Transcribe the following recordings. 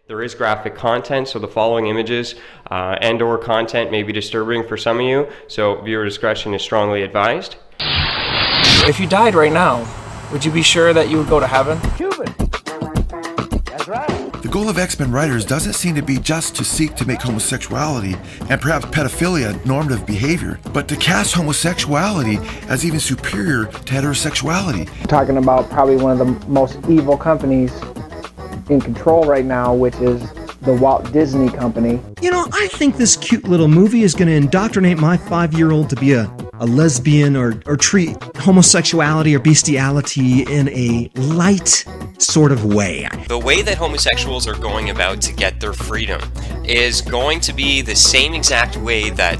There is graphic content, so the following images and/or content may be disturbing for some of you, so viewer discretion is strongly advised. If you died right now, would you be sure that you would go to heaven? Cuban. That's right. The goal of X-Men writers doesn't seem to be just to seek to make homosexuality and perhaps pedophilia normative behavior, but to cast homosexuality as even superior to heterosexuality. Talking about probably one of the most evil companies in control right now, which is the Walt Disney Company. You know, I think this cute little movie is going to indoctrinate my 5-year-old to be a lesbian or treat homosexuality or bestiality in a light sort of way. The way that homosexuals are going about to get their freedom is going to be the same exact way that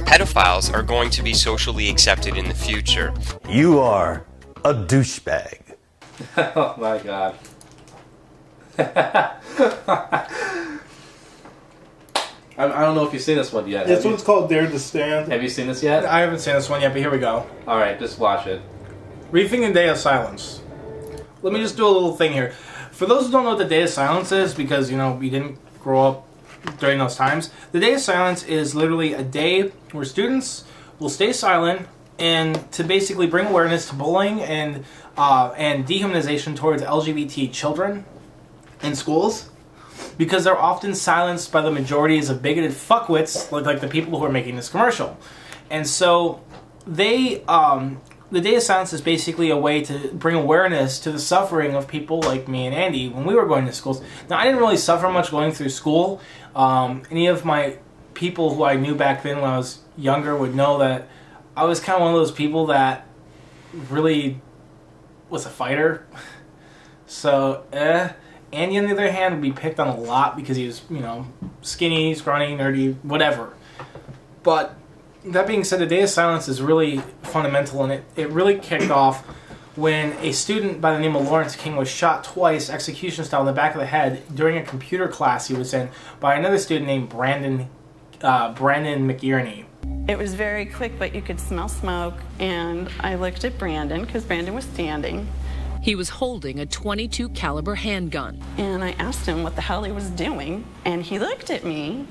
pedophiles are going to be socially accepted in the future. You are a douchebag. Oh my god. I don't know if you've seen this one yet. This one's called Dare to Stand. Have you seen this yet? I haven't seen this one yet, but here we go. Alright, just watch it. Rethinking Day of Silence. Let me just do a little thing here. For those who don't know what the Day of Silence is, because, you know, we didn't grow up during those times, the Day of Silence is literally a day where students will stay silent and to basically bring awareness to bullying and dehumanization towards LGBT children in schools, because they're often silenced by the majorities of bigoted fuckwits like the people who are making this commercial. And so they the Day of Silence is basically a way to bring awareness to the suffering of people like me and Andy when we were going to schools. Now, I didn't really suffer much going through school. Any of my people who I knew back then when I was younger would know that I was kind of one of those people that really was a fighter. So, Andy, on the other hand, would be picked on a lot because he was, you know, skinny, scrawny, nerdy, whatever. But that being said, the Day of Silence is really fundamental, and it really kicked off when a student by the name of Lawrence King was shot twice, execution style, in the back of the head during a computer class he was in by another student named Brandon McIerney. It was very quick, but you could smell smoke, and I looked at Brandon because Brandon was standing. He was holding a .22 caliber handgun. And I asked him what the hell he was doing, and he looked at me,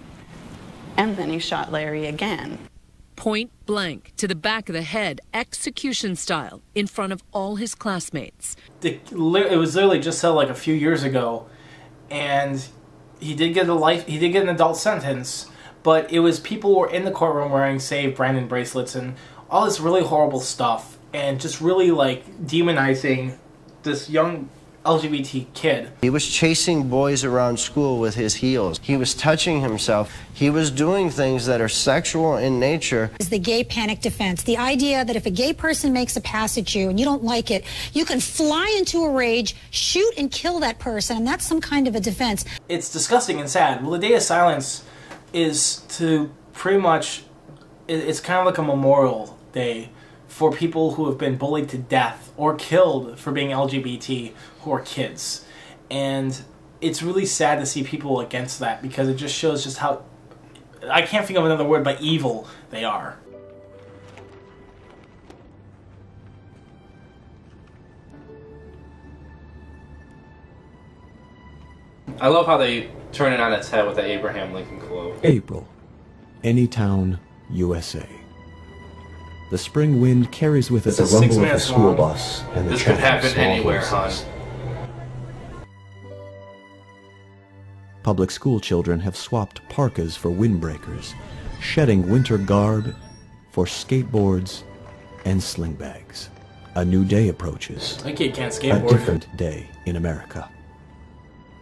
and then he shot Larry again. Point blank to the back of the head, execution style, in front of all his classmates. It was literally just said like a few years ago, and he did get an adult sentence, but it was people who were in the courtroom wearing Save Brandon bracelets and all this really horrible stuff, and just really like demonizing this young LGBT kid. He was chasing boys around school with his heels. He was touching himself. He was doing things that are sexual in nature. Is the gay panic defense. The idea that if a gay person makes a pass at you and you don't like it, you can fly into a rage, shoot and kill that person, and that's some kind of a defense. It's disgusting and sad. Well, the Day of Silence is to pretty much, it's kind of like a memorial day for people who have been bullied to death or killed for being LGBT who are kids. And it's really sad to see people against that, because it just shows just how, I can't think of another word, but evil they are. I love how they turn it on its head with the Abraham Lincoln quote. April. Any town, USA. The spring wind carries with it the rumble of a school bus and the this could chatter of happen small anywhere, voices. hon. Public school children have swapped parkas for windbreakers, shedding winter garb for skateboards and sling bags. A new day approaches. My kid can't A skateboard. different day in America.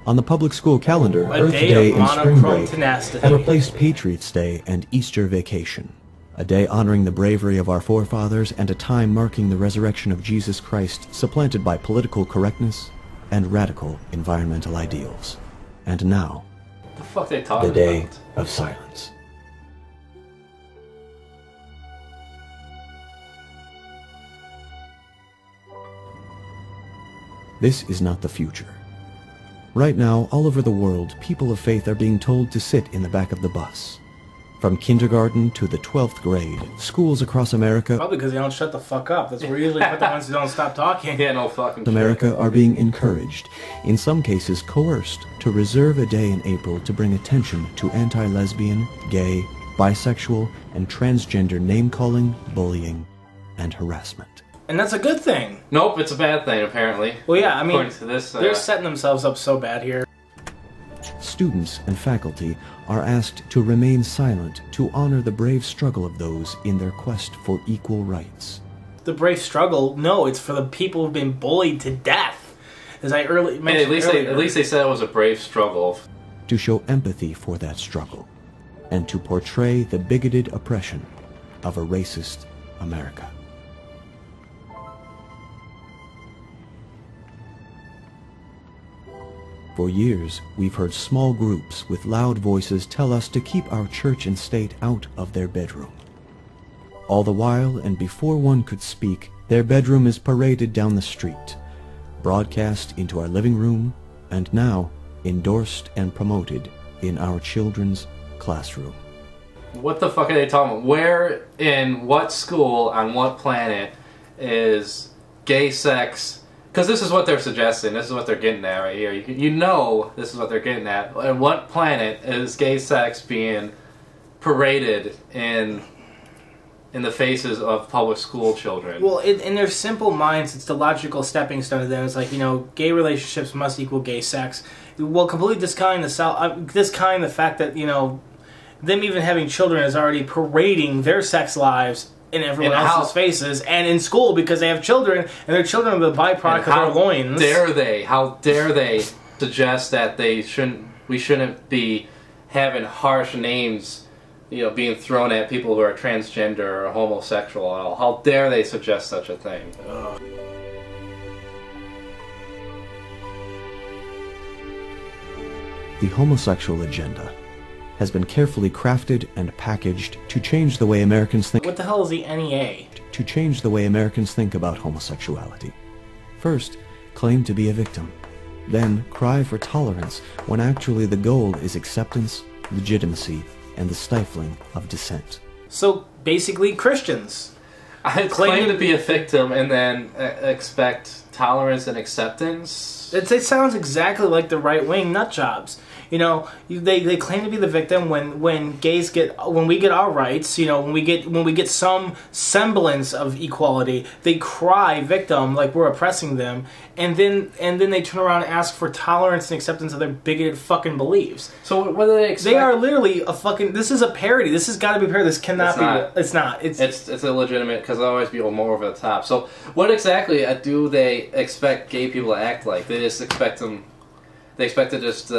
On the public school calendar, A Earth day Day of and Spring monochrome Break tenacity. have replaced Patriots' Day and Easter vacation. A day honoring the bravery of our forefathers and a time marking the resurrection of Jesus Christ, supplanted by political correctness and radical environmental ideals. And now, The fuck they talking the Day about? of Silence. This is not the future. Right now, all over the world, people of faith are being told to sit in the back of the bus. From kindergarten to the 12th grade, schools across America Probably because they don't shut the fuck up. That's where we usually put the ones who don't stop talking. Yeah, no fucking America are being encouraged, in some cases coerced, to reserve a day in April to bring attention to anti-lesbian, gay, bisexual, and transgender name-calling, bullying, and harassment. And that's a good thing. Nope, it's a bad thing, apparently. Well, yeah, I mean, according to this, they're setting themselves up so bad here. Students and faculty are asked to remain silent to honor the brave struggle of those in their quest for equal rights. The brave struggle? No, it's for the people who've been bullied to death. As I mentioned earlier. At least they said it was a brave struggle. To show empathy for that struggle, and to portray the bigoted oppression of a racist America. For years, we've heard small groups with loud voices tell us to keep our church and state out of their bedroom. All the while, and before one could speak, their bedroom is paraded down the street, broadcast into our living room, and now endorsed and promoted in our children's classroom. What the fuck are they talking about? Where, in what school, on what planet is gay sex? Because this is what they're suggesting. This is what they're getting at right here. You know this is what they're getting at. And what planet is gay sex being paraded in the faces of public school children? Well, in their simple minds, it's the logical stepping stone to them. It's like, you know, gay relationships must equal gay sex. Well, completely discounting the fact that, you know, them even having children is already parading their sex lives in everyone else's faces and in school because they have children and their children are the byproduct of their loins. How dare they suggest that we shouldn't be having harsh names, you know, being thrown at people who are transgender or homosexual at all. How dare they suggest such a thing? Ugh. The homosexual agenda has been carefully crafted and packaged to change the way Americans think. What the hell is the NEA? To change the way Americans think about homosexuality. First, claim to be a victim. Then, cry for tolerance when actually the goal is acceptance, legitimacy, and the stifling of dissent. So, basically, Christians. I claim to be a victim and then expect tolerance and acceptance? It sounds exactly like the right-wing nutjobs. You know, they claim to be the victim when we get our rights. You know, when we get some semblance of equality, they cry victim like we're oppressing them, and then they turn around and ask for tolerance and acceptance of their bigoted fucking beliefs. So what do they expect? They are literally a fucking. This is a parody. This has got to be a parody. This cannot be. It's not. It's illegitimate because always be more over the top. So what exactly do they expect gay people to act like? They just expect them. They expect to just.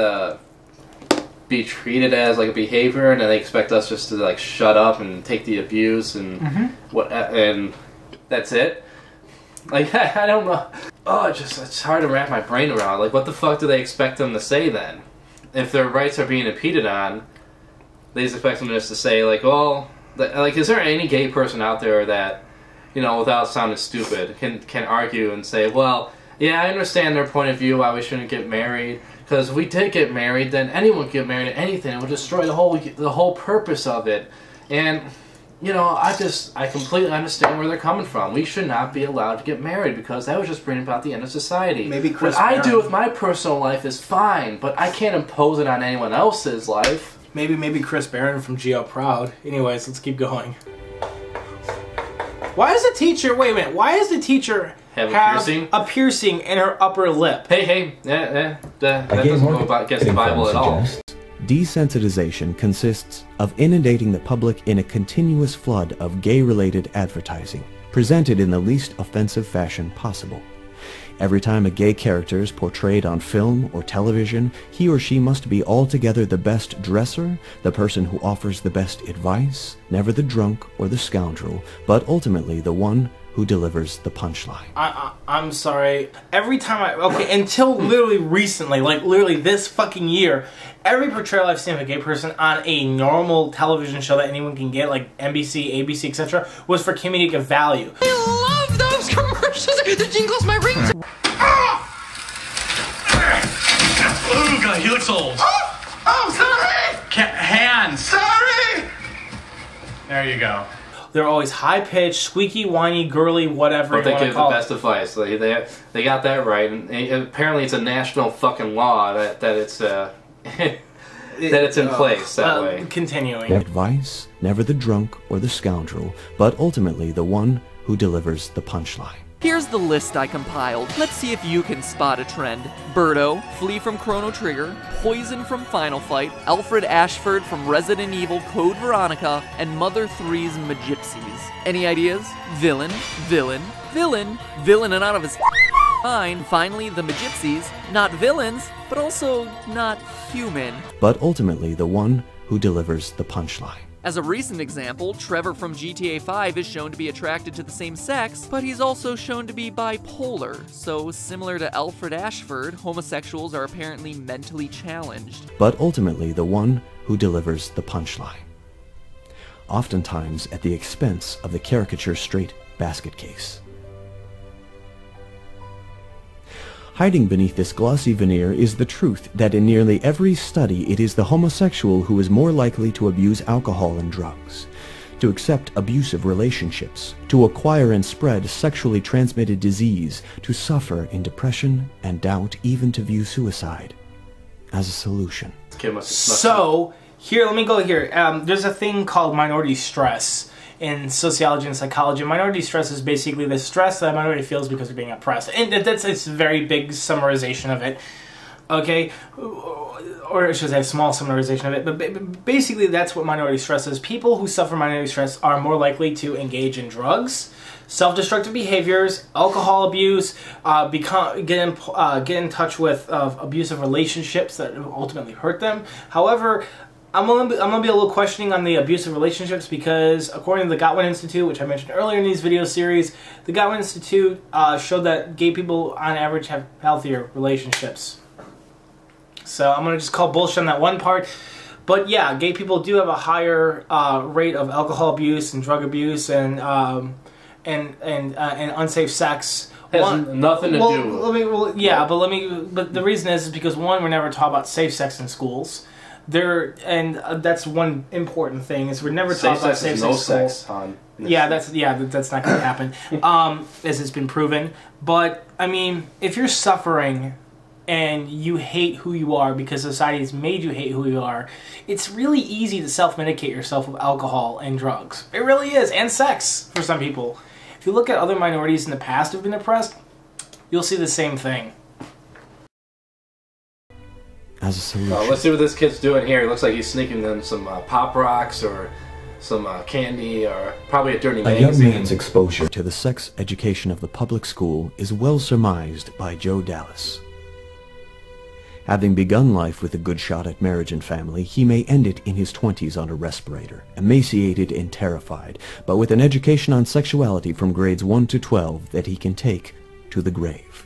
Be treated as like a behavior, and then they expect us just to like shut up and take the abuse and and that's it. Like I don't know. Oh, it's hard to wrap my brain around. Like, what the fuck do they expect them to say then? If their rights are being impeded on, they just expect them just to say like, well, like, is there any gay person out there that, you know, without sounding stupid, can argue and say, well, yeah, I understand their point of view why we shouldn't get married. Because if we did get married, then anyone could get married to anything. It would destroy the whole purpose of it. And, you know, I completely understand where they're coming from. We should not be allowed to get married because that would just bring about the end of society. Maybe Chris what I do with my personal life is fine, but I can't impose it on anyone else's life. Maybe Chris Barron from Geo Proud. Anyways, let's keep going. Why is the teacher... Wait a minute. Why is the teacher... Have a piercing in her upper lip? Hey, that doesn't go against the Bible at all. Desensitization consists of inundating the public in a continuous flood of gay-related advertising, presented in the least offensive fashion possible. Every time a gay character is portrayed on film or television, he or she must be altogether the best dresser, the person who offers the best advice, never the drunk or the scoundrel, but ultimately the one who delivers the punchline. I'm sorry. Every time until literally recently, like literally this fucking year, every portrayal I've seen of a gay person on a normal television show that anyone can get, like NBC, ABC, etc., was for comedic value. I love those commercials. The jingles my rings. Oh God, he looks old. Oh, sorry. Hands. Sorry. There you go. They're always high-pitched, squeaky, whiny, girly, whatever But you they want to give the call best it. advice. They got that right, and apparently it's a national fucking law that it's that it's in place that way. Continuing. Advice, never the drunk or the scoundrel, but ultimately the one who delivers the punchline. Here's the list I compiled. Let's see if you can spot a trend. Birdo, Flea from Chrono Trigger, Poison from Final Fight, Alfred Ashford from Resident Evil Code Veronica, and Mother 3's Magypsies. Any ideas? Villain, villain, villain, villain and out of his mind. Finally, the Magypsies, not villains, but also not human. But ultimately the one who delivers the punchline. As a recent example, Trevor from GTA 5 is shown to be attracted to the same sex, but he's also shown to be bipolar. So, similar to Alfred Ashford, homosexuals are apparently mentally challenged. But ultimately the one who delivers the punchline. Oftentimes at the expense of the caricature straight basket case. Hiding beneath this glossy veneer is the truth that in nearly every study it is the homosexual who is more likely to abuse alcohol and drugs, to accept abusive relationships, to acquire and spread sexually transmitted disease, to suffer in depression and doubt, even to view suicide as a solution. So, here, let me go here. There's a thing called minority stress in sociology and psychology. Minority stress is basically the stress that a minority feels because they're being oppressed. And it's a very big summarization of it. Okay? Or I should say a small summarization of it. But basically that's what minority stress is. People who suffer minority stress are more likely to engage in drugs, self-destructive behaviors, alcohol abuse, get in touch with abusive relationships that ultimately hurt them. However, I'm gonna be a little questioning on the abusive relationships because according to the Gottman Institute, which I mentioned earlier in these video series, the Gottman Institute showed that gay people on average have healthier relationships. So I'm gonna just call bullshit on that one part. But yeah, gay people do have a higher rate of alcohol abuse and drug abuse and unsafe sex. Has nothing to do. But the reason is because one, we're never taught about safe sex in schools. That's one important thing is we're never taught about safe sex in schools. That's not going to happen, as it's been proven. But I mean, if you're suffering and you hate who you are because society has made you hate who you are, it's really easy to self-medicate yourself with alcohol and drugs. It really is, and sex for some people. If you look at other minorities in the past who've been oppressed, you'll see the same thing. As a solution. Let's see what this kid's doing here. It looks like he's sneaking in some Pop Rocks or some candy or probably a dirty magazine. A young man's exposure to the sex education of the public school is well surmised by Joe Dallas. Having begun life with a good shot at marriage and family, he may end it in his 20s on a respirator, emaciated and terrified, but with an education on sexuality from grades 1 to 12 that he can take to the grave.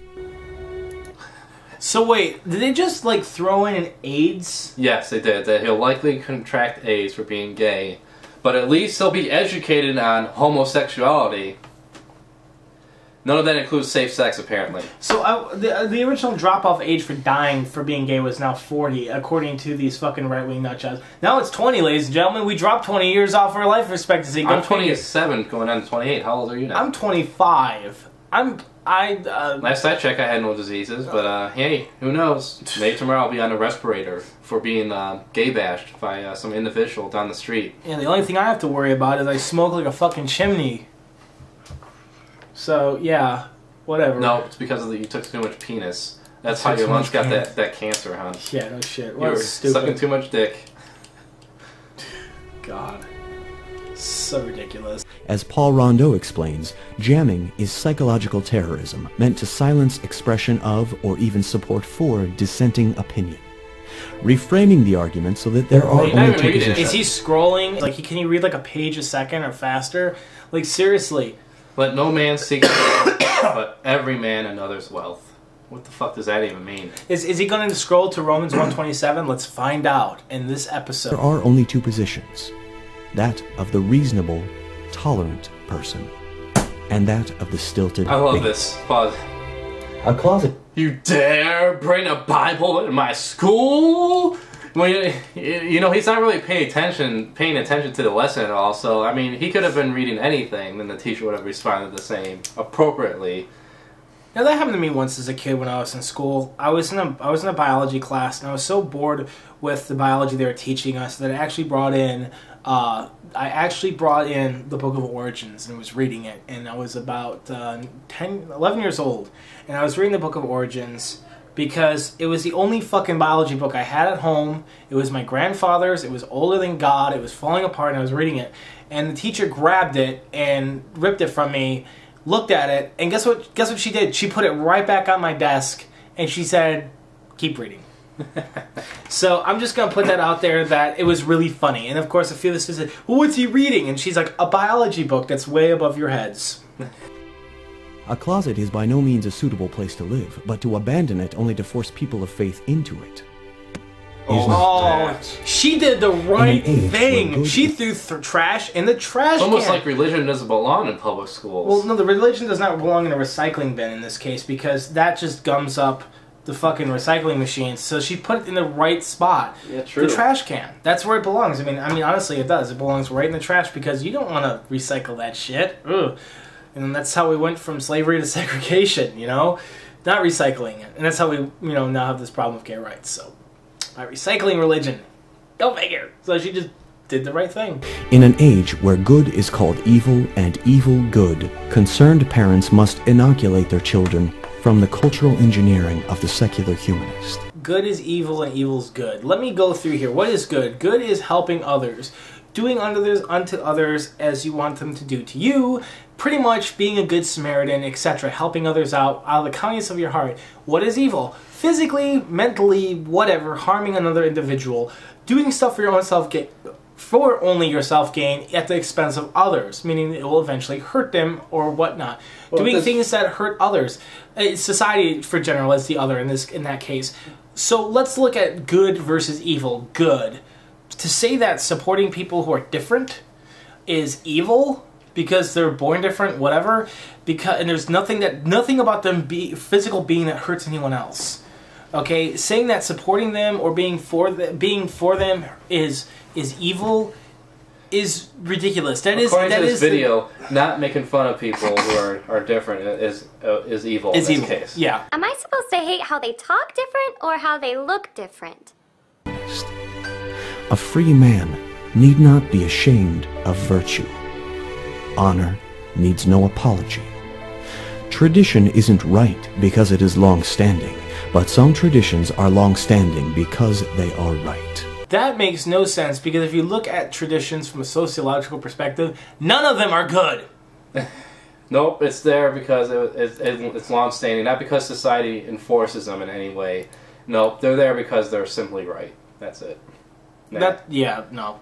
So wait, did they just like throw in an AIDS? Yes, they did. That he'll likely contract AIDS for being gay, but at least he'll be educated on homosexuality. None of that includes safe sex, apparently. So the original drop-off age for dying for being gay was now 40, according to these fucking right-wing nutjobs. Now it's 20, ladies and gentlemen. We dropped 20 years off our life expectancy. I'm 27, going on to 28. How old are you now? I'm 25. Last I checked, I had no diseases, but hey, who knows? Maybe tomorrow I'll be on a respirator for being gay bashed by some individual down the street. Yeah, the only thing I have to worry about is I smoke like a fucking chimney. So yeah, whatever. No, it's because you took too much penis. That's how your lungs got that cancer, huh? Yeah, no shit. You were sucking too much dick. God. So ridiculous. As Paul Rondeau explains, jamming is psychological terrorism meant to silence expression of or even support for dissenting opinion. Reframing the argument so that there are only two positions. Is he scrolling? Like, can he read like a page a second or faster? Like, seriously. Let no man seek wealth, but every man another's wealth. What the fuck does that even mean? Is he going to scroll to Romans 1:27? Let's find out in this episode. There are only two positions. That of the reasonable, tolerant person, and that of the stilted. I love this. Pause. A closet. You dare bring a Bible in my school? Well, you know, he's not really paying attention to the lesson at all. So, I mean, he could have been reading anything, then the teacher would have responded the same appropriately. Now that happened to me once as a kid when I was in school. I was in a biology class, and I was so bored with the biology they were teaching us that I actually brought in the Book of Origins and was reading it. And I was about 11 years old, and I was reading the Book of Origins because it was the only fucking biology book I had at home. It was my grandfather's. It was older than God. It was falling apart, and I was reading it. And the teacher grabbed it and ripped it from me, looked at it, and guess what she did? She put it right back on my desk, and she said, keep reading. So I'm just going to put that out there that it was really funny. And of course, a few of the students said, well, what's he reading? And she's like, a biology book that's way above your heads. A closet is by no means a suitable place to live, but to abandon it only to force people of faith into it. She did the right thing. She threw trash in the trash It's almost can. like religion doesn't belong in public schools. Well, no, the religion does not belong in a recycling bin in this case because that just gums up the fucking recycling machines. So she put it in the right spot. Yeah, true. The trash can. That's where it belongs. I mean, honestly, it does. It belongs right in the trash because you don't want to recycle that shit. Ugh. And that's how we went from slavery to segregation, you know? Not recycling it. And that's how we, now have this problem of gay rights. So, by recycling religion. Go figure. So she just did the right thing. In an age where good is called evil and evil good, concerned parents must inoculate their children from the cultural engineering of the secular humanist. Good is evil and evil is good. Let me go through here. What is good? Good is helping others. Doing unto others as you want them to do to you. Pretty much being a good Samaritan, etc. Helping others out of the kindness of your heart. What is evil? Physically, mentally, whatever, harming another individual. Doing stuff for your own self-gain, for only your self-gain at the expense of others. Meaning it will eventually hurt them or whatnot. Well, doing things that hurt others. Society, for general, is the other in that case. So let's look at good versus evil. Good. To say that supporting people who are different is evil because they're born different, whatever, and there's nothing about them physical being that hurts anyone else. Okay, saying that supporting them or being for them is evil is ridiculous. According to this video, not making fun of people who are different is evil in this case. Yeah. Am I supposed to hate how they talk different or how they look different? A free man need not be ashamed of virtue. Honor needs no apology. Tradition isn't right because it is long-standing, but some traditions are long-standing because they are right. That makes no sense because if you look at traditions from a sociological perspective, none of them are good. Nope, it's there because it's long-standing, not because society enforces them in any way. Nope, they're there because they're simply right. That's it. No.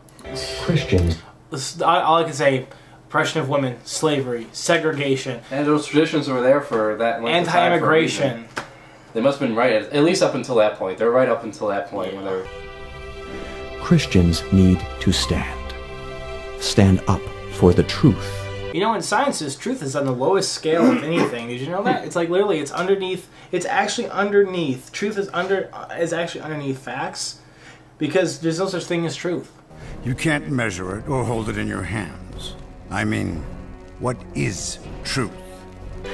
Christians. All I can say, oppression of women, slavery, segregation. And those traditions were there for that length of time. Anti-immigration. They must have been right, at least up until that point. They're right up until that point when they're... Christians need to stand. Stand up for the truth. You know, in sciences, truth is on the lowest scale of anything. Did you know that? It's like literally, it's underneath. It's actually underneath. Truth is actually underneath facts, because there's no such thing as truth. You can't measure it or hold it in your hands. I mean, what is truth?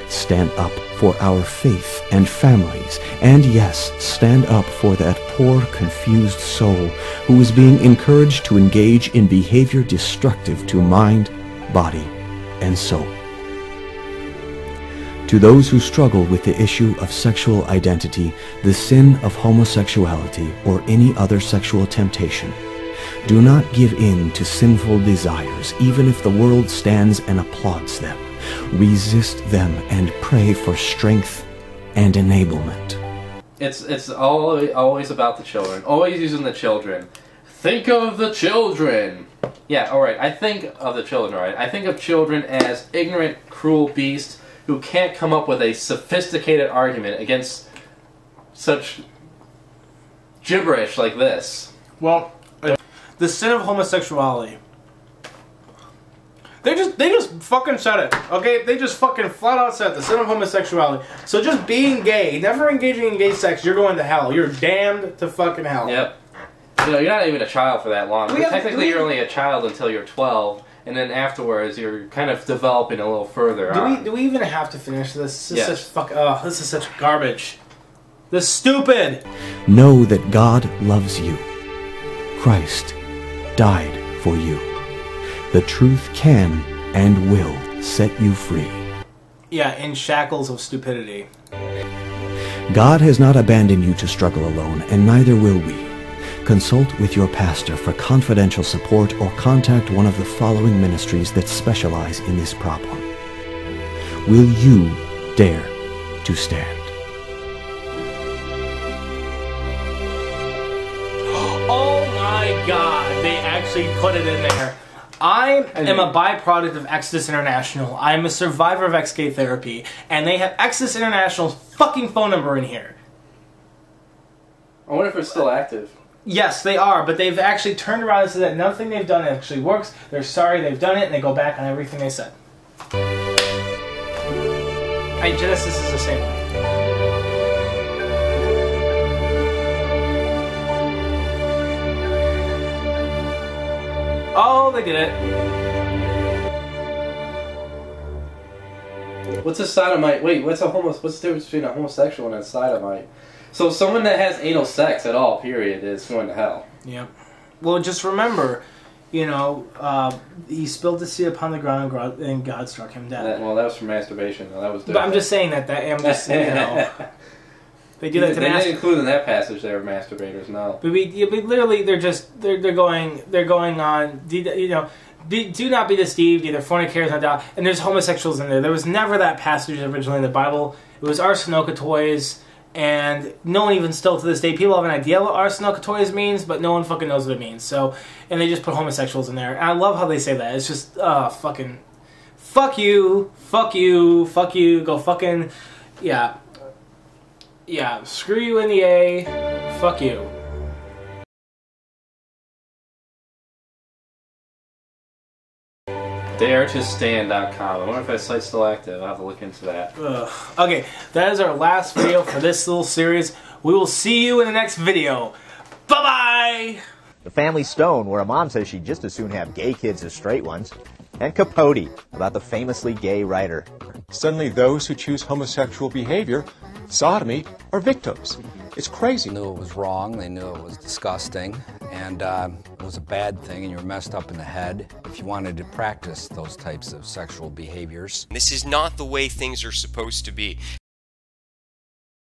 Stand up for our faith and families, and yes, stand up for that poor, confused soul who is being encouraged to engage in behavior destructive to mind, body, and soul. To those who struggle with the issue of sexual identity, the sin of homosexuality, or any other sexual temptation, do not give in to sinful desires, even if the world stands and applauds them. Resist them and pray for strength and enablement. It's always about the children. Always using the children. Think of the children. Yeah, alright, I think of the children, alright. I think of children as ignorant, cruel beasts who can't come up with a sophisticated argument against such gibberish like this. Well, the sin of homosexuality. They just fucking said it, okay? They just fucking flat out said the sin of homosexuality. So just being gay, never engaging in gay sex, you're going to hell. You're damned to fucking hell. Yep. You know, you're not even a child for that long. Technically, you're only a child until you're 12, and then afterwards, you're kind of developing a little further on. Do we even have to finish this? This is such this is such garbage. This is stupid. Know that God loves you. Christ died for you. The truth can and will set you free. Yeah, in shackles of stupidity. God has not abandoned you to struggle alone, and neither will we. Consult with your pastor for confidential support or contact one of the following ministries that specialize in this problem. Will you dare to stand? Oh my God, they actually put it in there. I am a byproduct of Exodus International. I am a survivor of ex-gay therapy, and they have Exodus International's fucking phone number in here. I wonder if it's still active. Yes, they are, but they've actually turned around and said that nothing they've done actually works. They're sorry they've done it, and they go back on everything they said. Genesis is the same way. Oh, they did it. What's a sodomite? Wait, what's the difference between a homosexual and a sodomite? So someone that has anal sex at all, period, is going to hell. Yep. Well, just remember, you know, he spilled the seed upon the ground and God struck him dead. Well, that was for masturbation. That was. But I'm just saying that I'm just, you know. They do that to They didn't include in that passage they were masturbators, no. But literally, they're going on, you know, do not be deceived, either fornicators, not doubt, and there's homosexuals in there. There was never that passage originally in the Bible. It was Arsenoka toys, and no one even still to this day, people have an idea what Arsenoka toys means, but no one fucking knows what it means. So, and they just put homosexuals in there. And I love how they say that. It's just, fucking, fuck you, fuck you, fuck you, go fucking, yeah. Yeah, screw you in the A, fuck you. DareToStand.com. I wonder if that site's still active. I'll have to look into that. Okay, that is our last video for this little series. We will see you in the next video. Bye-bye! The Family Stone, where a mom says she'd just as soon have gay kids as straight ones. And Capote, about the famously gay writer. Suddenly those who choose homosexual behavior, sodomy, are victims. It's crazy. They knew it was wrong, they knew it was disgusting, and it was a bad thing, and you were messed up in the head if you wanted to practice those types of sexual behaviors. This is not the way things are supposed to be.